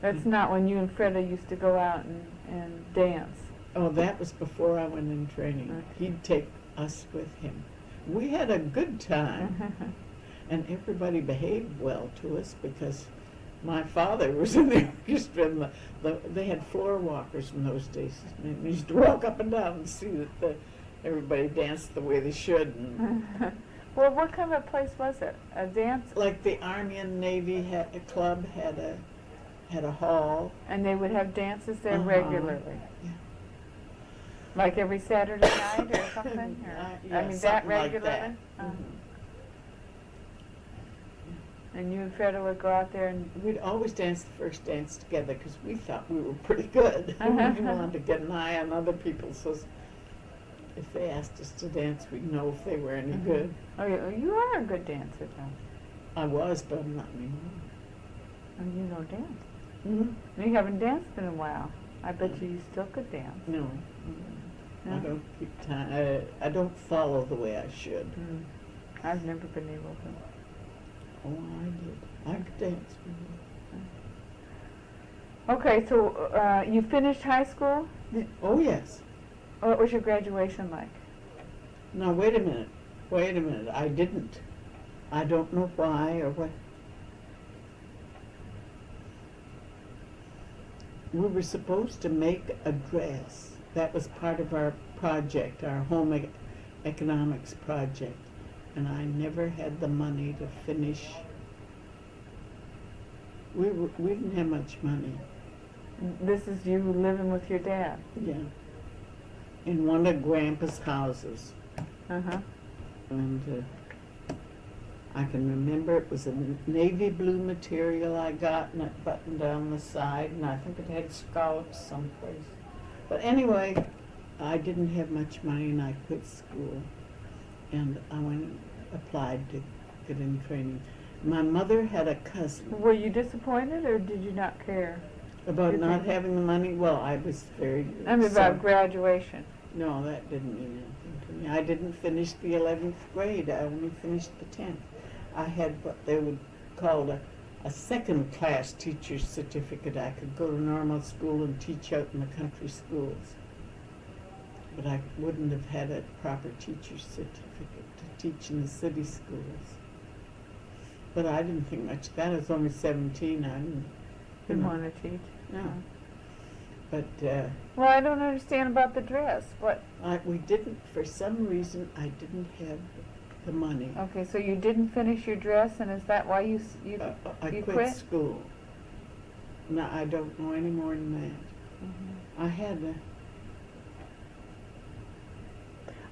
That's not when you and Freda used to go out and dance. Oh, that was before I went in training. Okay. He'd take us with him. We had a good time, and everybody behaved well to us because my father was in the orchestra, and they had floor walkers in those days. And we used to walk up and down and see that everybody danced the way they should. And Well, what kind of a place was it? A dance? like the Army and Navy club had a hall. And they would have dances there Uh-huh. regularly? Yeah. Like every Saturday night or something? Or, Yeah, I mean, that something like regularly? that. And you and Freda would go out there and... We'd always dance the first dance together because we thought we were pretty good. We wanted to get an eye on other people, so if they asked us to dance, we'd know if they were any good. Oh, you are a good dancer, though. I was, but I'm not anymore. And you know dance. Mm-hmm. You haven't danced in a while. I bet you still could dance. No. No? I don't keep time. I don't follow the way I should. I've never been able to. Oh, I did. I could dance. Okay, so you finished high school? Oh, yes. What was your graduation like? Now, wait a minute. I didn't. I don't know why or what. We were supposed to make a dress. That was part of our project, our home economics project. And I never had the money to finish We didn't have much money. This is you living with your dad. Yeah. In one of Grandpa's houses. Uh-huh. And I can remember it was a navy blue material I got, and it buttoned down the side, and I think it had scallops someplace. But anyway, I didn't have much money, and I quit school. And I went and applied to get in training. My mother had a cousin. Were you disappointed, or did you not care? About Did not they- having the money? Well, I was very... I mean, sorry. about graduation. No, that didn't mean anything to me. I didn't finish the 11th grade. I only finished the 10th. I had what they would call a second-class teacher's certificate. I could go to normal school and teach out in the country schools. But I wouldn't have had a proper teacher's certificate to teach in the city schools. But I didn't think much of that. I was only 17. I didn't Didn't want to teach. No. But Well, I don't understand about the dress. What? we didn't, for some reason, I didn't have the money. Okay, so you didn't finish your dress, and is that why you I you quit school. No, I don't know any more than that. Mhm. I had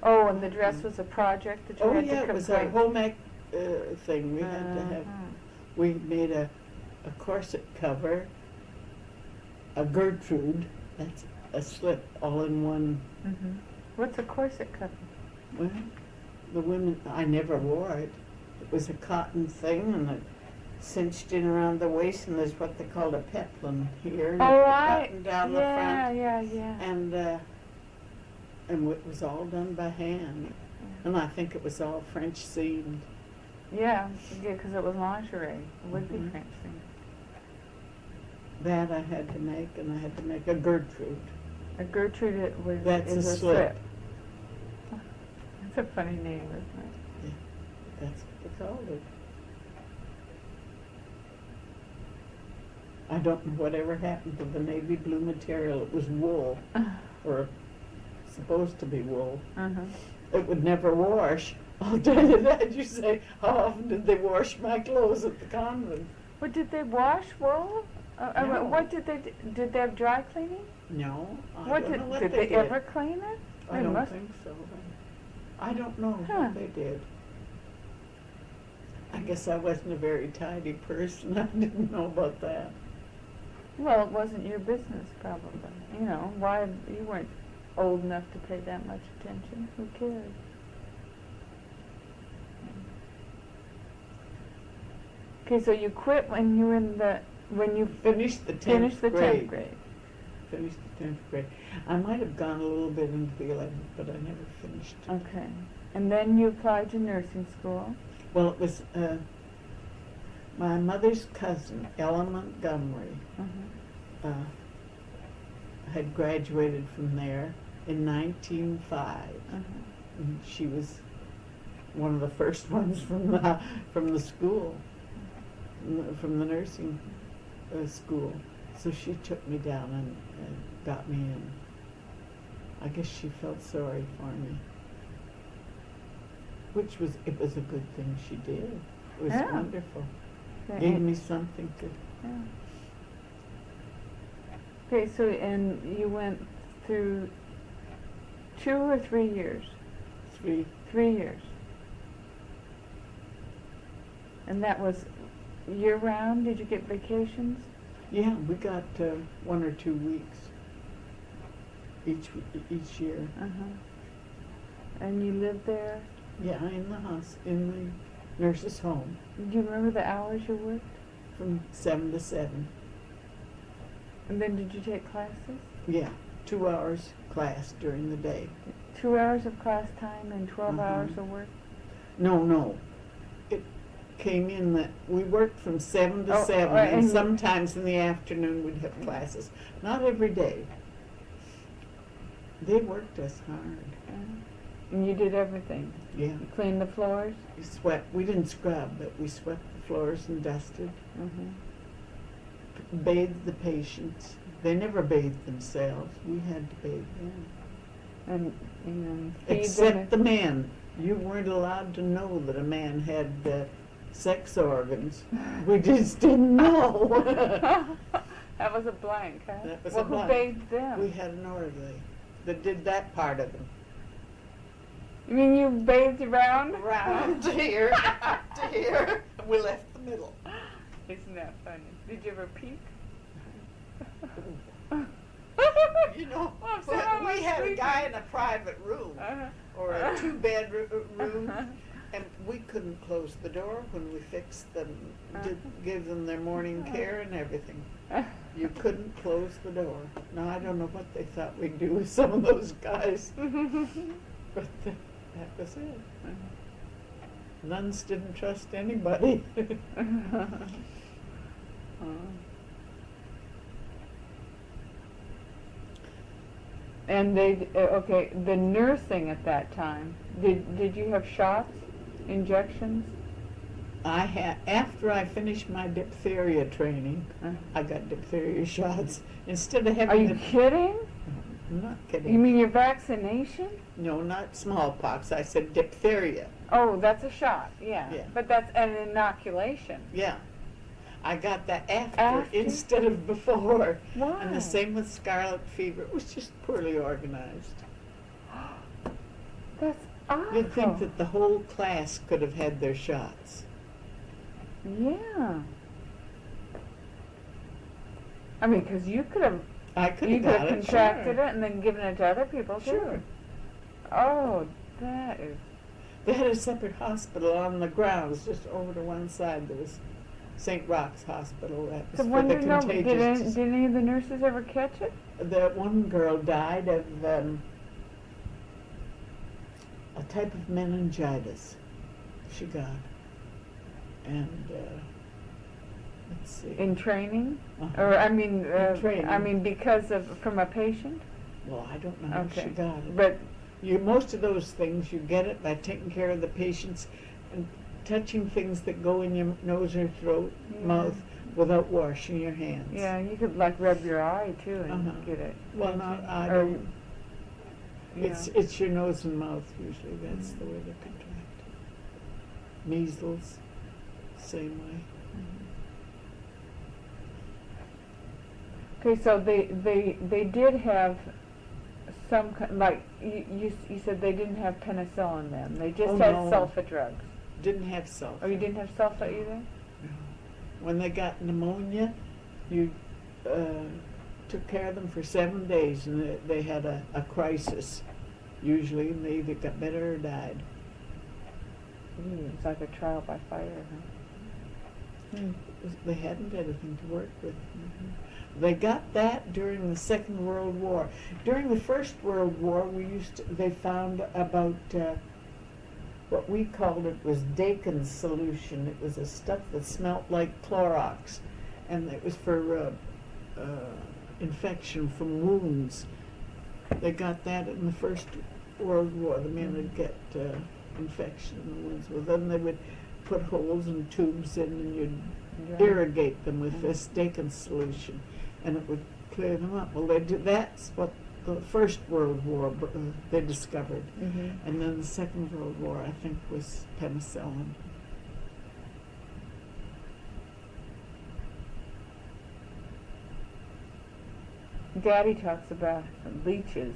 Oh, and the dress was a project that you had to complete. it was a home ec thing. We had to have. Uh-huh. We made a corset cover, a Gertrude. That's a slip all in one. Mhm. What's a corset cover? Well, the women, I never wore it. It was a cotton thing, and it cinched in around the waist, and there's what they called a peplum here. Oh, right. Buttoned down the Yeah, front. yeah. And it was all done by hand. And I think it was all French seamed. Yeah, because it was lingerie. It would be Mhm. French thing. That I had to make, and I had to make a Gertrude. A Gertrude That's is a slip. That's a funny name, isn't it? That's what they called it. I don't know whatever happened to the navy blue material. It was wool, or supposed to be wool. Uh-huh. It would never wash. I'll tell you that. You say, how often did they wash my clothes at the convent? What did they wash wool? No. What did they did they have dry cleaning? No, I What don't did know what did they they ever clean it? I They don't must- think so. I don't know Huh. what they did. I guess I wasn't a very tidy person. I didn't know about that. Well, it wasn't your business, probably. You know, why you weren't old enough to pay that much attention. Who cares? Okay, so you quit when you were when you Finished the 10th finished the grade. 10th grade. Finished the 10th grade. I might have gone a little bit into the 11th, but I never finished. Okay. And then you applied to nursing school. Well, it was my mother's cousin, Ella Montgomery, Uh-huh. had graduated from there in 1905. Uh-huh. And she was one of the first ones from the school, from the nursing school. So she took me down and got me in. I guess she felt sorry for me, it was a good thing she did. It was Yeah. wonderful. Okay. Gave me something to. Yeah. Okay, so and you went through 2 or 3 years? 3. 3 years. And that was year round? Did you get vacations? Yeah, we got 1 or 2 weeks each year. Uh-huh. And you lived there? Yeah, in the nurse's home Do you remember the hours you worked? from 7 to 7. And then did you take classes? Yeah, 2 hours class during the day. 2 hours of class time and 12 Uh-huh. hours of work? No. It came in that we worked from 7 to Oh, 7, and and you- sometimes in the afternoon we'd have classes. Not every day. They worked us hard. And you did everything? Yeah. You cleaned the floors? We swept. We didn't scrub, but we swept the floors and dusted. Mm-hmm. Bathed the patients. They never bathed themselves. We had to bathe them. And feed Except the them? men. You weren't allowed to know that a man had sex organs. We just didn't know. That was a blank, huh? That was well, a blank. who bathed them? We had an orderly that did that part of them. You mean you bathed around? Around to here, to here, and we left the middle. Isn't that funny? Did you ever peek? You know, Well, well, someone was we had a sleeping. guy in a private room, Uh-huh. or a two-bed room, Uh-huh. and we couldn't close the door when we fixed them, did Uh-huh. give them their morning care and everything. You couldn't close the door. Now, I don't know what they thought we'd do with some of those guys, but that was it. Nuns didn't trust anybody. And they okay. The nursing at that time. Did you have shots, injections? I had, after I finished my diphtheria training, Uh, I got diphtheria shots. Instead of Are having you kidding? I'm not kidding. You mean your vaccination? No, not smallpox. I said diphtheria. Oh, that's a shot. Yeah. Yeah. But that's an inoculation. Yeah. I got that after, After? instead of before. Why? And the same with scarlet fever. It was just poorly organized. That's awful. You'd think that the whole class could have had their shots. Yeah. I mean, because you could have I could you have could got have it. contracted Sure. it and then given it to other people too. Sure. Oh, that is. They had a separate hospital on the grounds, just over to one side. There was St. Rock's Hospital. That was So for when the did contagious. did any of the nurses ever catch it? That one girl died of a type of meningitis she got. And let's see. In training, Uh-huh. or I mean, training. I mean because of from a patient. Well, I don't know how she Okay. got it. But Most of those things, you get it by taking care of the patients and touching things that go in your nose or throat, Yeah. mouth, without washing your hands. yeah, you could like rub your eye too and Uh-huh. get it. Well, no, I Or- don't. Yeah. It's your nose and mouth usually. That's the way they contract. Measles, same way. Okay, so they did have some like you said they didn't have penicillin then. They just Oh, had no. sulfa drugs. Didn't have sulfur. Oh, you didn't have sulfa either? When they got pneumonia, you took care of them for 7 days, and they had a crisis. Usually, and they either got better or died. It's like a trial by fire, huh? They hadn't anything to work with. They got that during the Second World War. During the First World War, they found about what we called it was Dakin's solution. It was a stuff that smelt like Clorox, and it was for infection from wounds. They got that in the First World War. The men would get infection in the wounds. Well, then they would put holes and tubes in, and you'd irrigate them with this Dakin's solution, and it would clear them up. Well, that's what the First World War they discovered. Mm-hmm. And then the Second World War, I think, was penicillin. Daddy talks about leeches.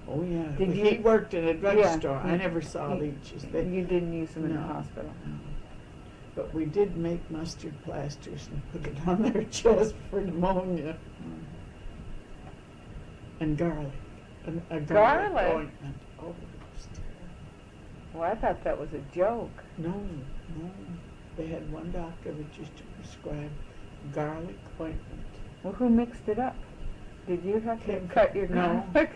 Oh, yeah. Did He you- worked in a drugstore. Yeah. I never saw You- leeches. You didn't use them in the No. hospital. No. But we did make mustard plasters and put it on their chest for pneumonia. And garlic. A garlic Garlic? ointment. Oh, it was terrible. Well, I thought that was a joke. No, no. They had one doctor that used to prescribe garlic ointment. Well, who mixed it up? Did you have to Came- cut your no. garlic?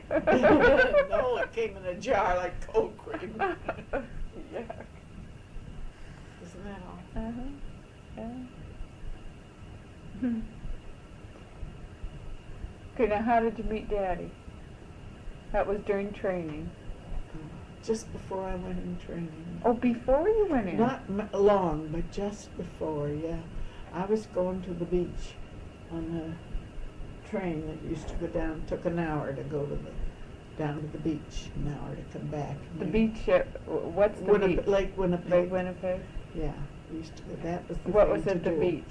No, it came in a jar like cold cream. Yeah. Isn't that all? Uh-huh. Yeah. Okay, now how did you meet Daddy? That was during training. Just before I went in training. Oh, before you went in? Not long, but just before, yeah. I was going to the beach on a train that used to go down. Took an hour to go down to the beach, an hour to come back. The beach at, what's the beach? Lake Winnipeg. Lake Winnipeg? Yeah, We used to go. That was the What thing was to at the do. beach?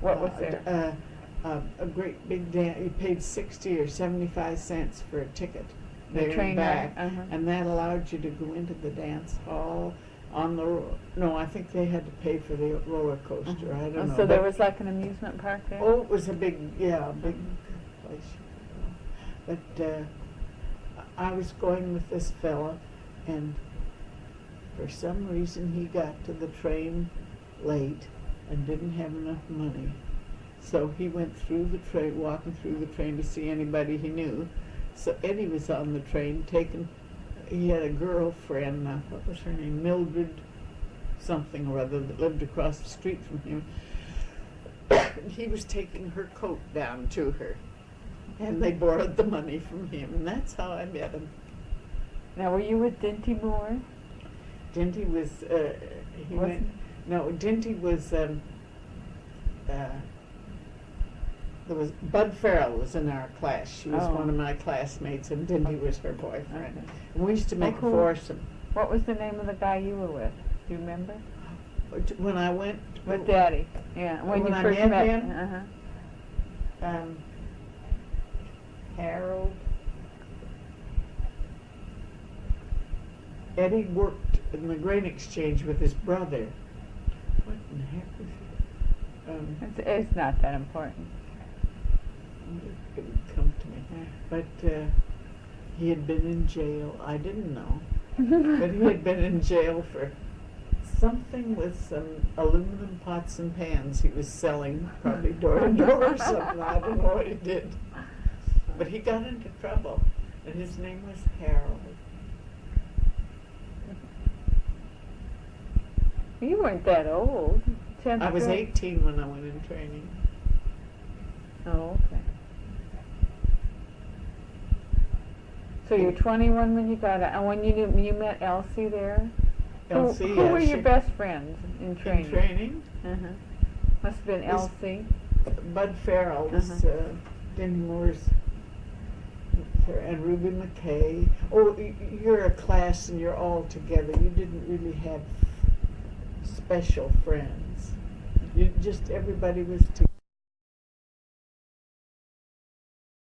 What was there? A great big dance. You paid 60 or 75 cents for a ticket there train and back, ride? Uh-huh. and that allowed you to go into the dance hall on the. No, I think they had to pay for the roller coaster. I don't know. So there but- was like an amusement park there? Oh, it was a big place. But I was going with this fella, and for some reason he got to the train late and didn't have enough money. So he went through the train, walking through the train to see anybody he knew. So Eddie was on the train he had a girlfriend, what was her name, Mildred something or other, that lived across the street from him. He was taking her coat down to her, and they borrowed the money from him, and that's how I met him. Now, were you with Dinty Moore? Dinty was, Dinty was, there was, Bud Farrell was in our class. She was one of my classmates, and Dinty was her boyfriend. Okay. And we used to make cool. a foursome. What was the name of the guy you were with? Do you remember? When I went... With Daddy, yeah. When you I first met met him? Uh-huh. Harold. Eddie worked in the grain exchange with his brother. What in the heck was it? It's not that important. It would come to me. But he had been in jail. I didn't know. But he had been in jail for something with some aluminum pots and pans he was selling, probably door to door or something. I don't know what he did. But he got into trouble, and his name was Harold. You weren't that old. I was 18 when I went in training. Oh, okay. So you're 21 when you got out, and when you met Elsie there? Elsie, who were your best friends in training? In training? Uh-huh. Must have been Elsie. Bud Farrell was Denny Moore's, and Ruby McKay. Oh, you're a class and you're all together. You didn't really have special friends. You just, everybody was together.